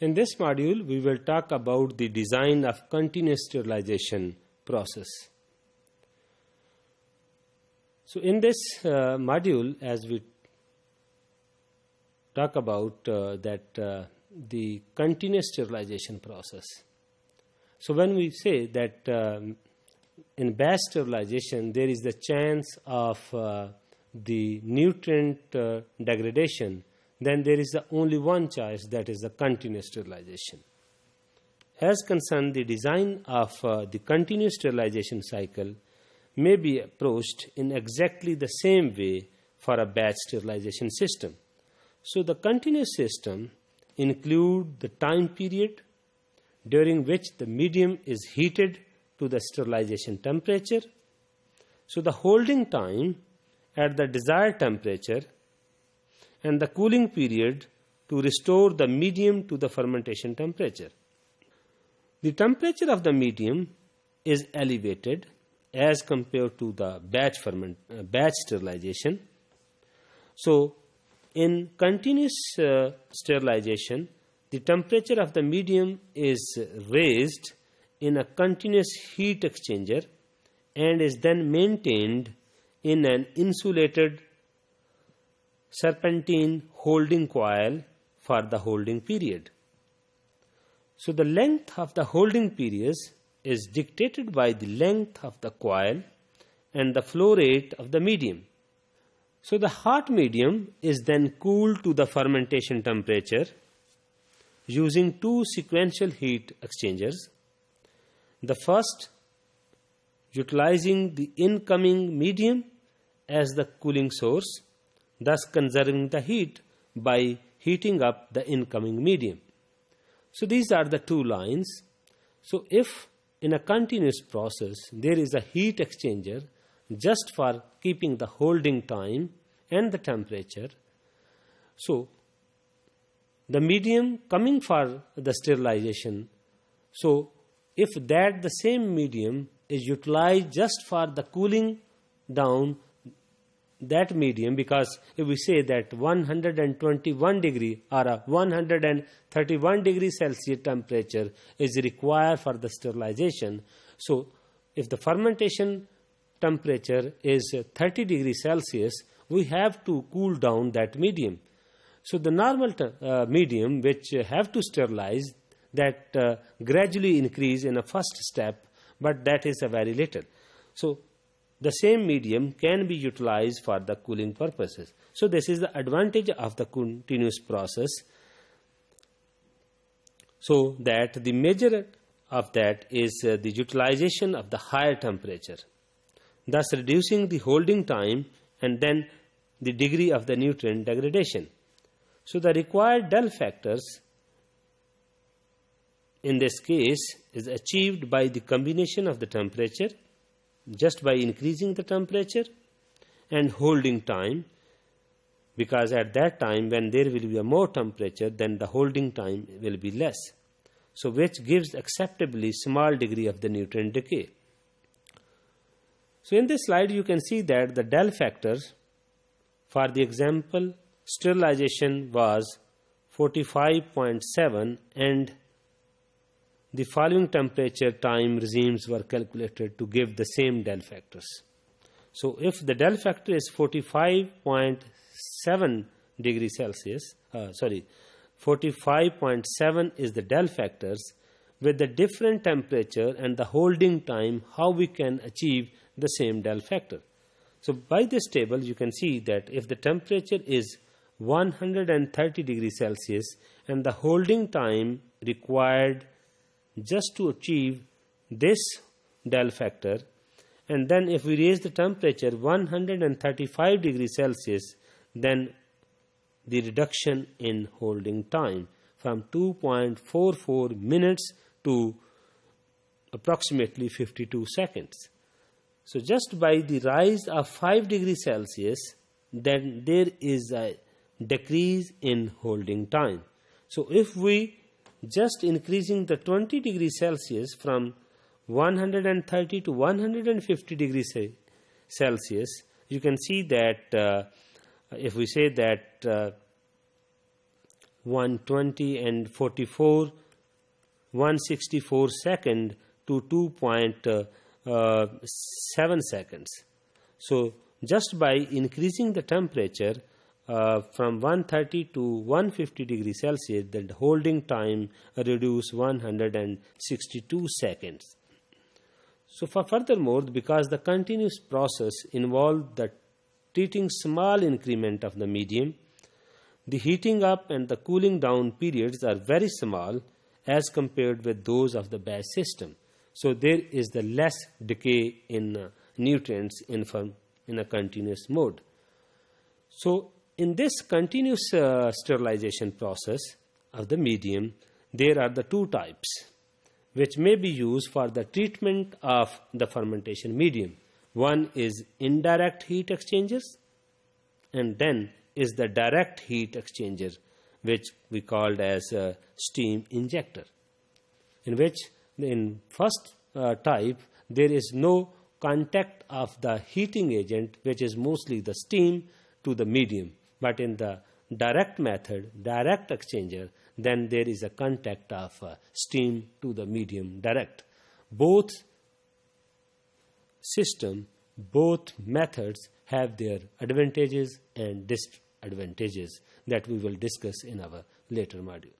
In this module, we will talk about the design of continuous sterilization process. So in this module, as we talk about the continuous sterilization process. So when we say that in batch sterilization, there is the chance of the nutrient degradation, then there is only one choice, that is the continuous sterilization. As concerned, the design of the continuous sterilization cycle may be approached in exactly the same way for a batch sterilization system. So the continuous system includes the time period during which the medium is heated to the sterilization temperature. So the holding time at the desired temperature and the cooling period to restore the medium to the fermentation temperature. The temperature of the medium is elevated as compared to the batch sterilization. So in continuous sterilization, the temperature of the medium is raised in a continuous heat exchanger and is then maintained in an insulated serpentine holding coil for the holding period. So the length of the holding periods is dictated by the length of the coil and the flow rate of the medium. So the hot medium is then cooled to the fermentation temperature using two sequential heat exchangers. The first utilizing the incoming medium as the cooling source, thus conserving the heat by heating up the incoming medium. So these are the two lines. So if in a continuous process there is a heat exchanger just for keeping the holding time and the temperature, so the medium coming for the sterilization, so if that the same medium is utilized just for the cooling down that medium, because if we say that 121 degree or a 131 degree Celsius temperature is required for the sterilization, so if the fermentation temperature is 30 degrees Celsius, we have to cool down that medium. So the normal medium which have to sterilize, that gradually increase in a first step, but that is a very little. So the same medium can be utilized for the cooling purposes. So this is the advantage of the continuous process. So that the measure of that is the utilization of the higher temperature, thus reducing the holding time and then the degree of the nutrient degradation. So the required del factors in this case is achieved by the combination of the temperature, just by increasing the temperature, and holding time, because at that time when there will be a more temperature, then the holding time will be less, so which gives acceptably small degree of the nutrient decay. So in this slide you can see that the del factors for the example sterilization was 45.7 and the following temperature time regimes were calculated to give the same del factors. So if the del factor is 45.7 degrees Celsius, 45.7 is the del factors, with the different temperature and the holding time, how we can achieve the same del factor. So by this table you can see that if the temperature is 130 degrees Celsius and the holding time required just to achieve this del factor, and then if we raise the temperature 135 degrees Celsius, then the reduction in holding time from 2.44 minutes to approximately 52 seconds. So just by the rise of 5 degrees Celsius, then there is a decrease in holding time. So if we just increasing the 20 degrees Celsius from 130 to 150 degrees Celsius, you can see that if we say that 120 and 44, 164 second to 2.7 seconds. So just by increasing the temperature from 130 to 150 degrees Celsius, the holding time reduce 162 seconds. So furthermore, because the continuous process involved the treating small increment of the medium, the heating up and the cooling down periods are very small as compared with those of the batch system. So there is the less decay in nutrients in a continuous mode. So in this continuous sterilization process of the medium, there are the two types which may be used for the treatment of the fermentation medium. One is indirect heat exchangers, and then is the direct heat exchanger, which we called as a steam injector, in which in first type there is no contact of the heating agent, which is mostly the steam, to the medium. But in the direct method, direct exchanger, then there is a contact of steam to the medium direct. Both system, both methods have their advantages and disadvantages that we will discuss in our later module.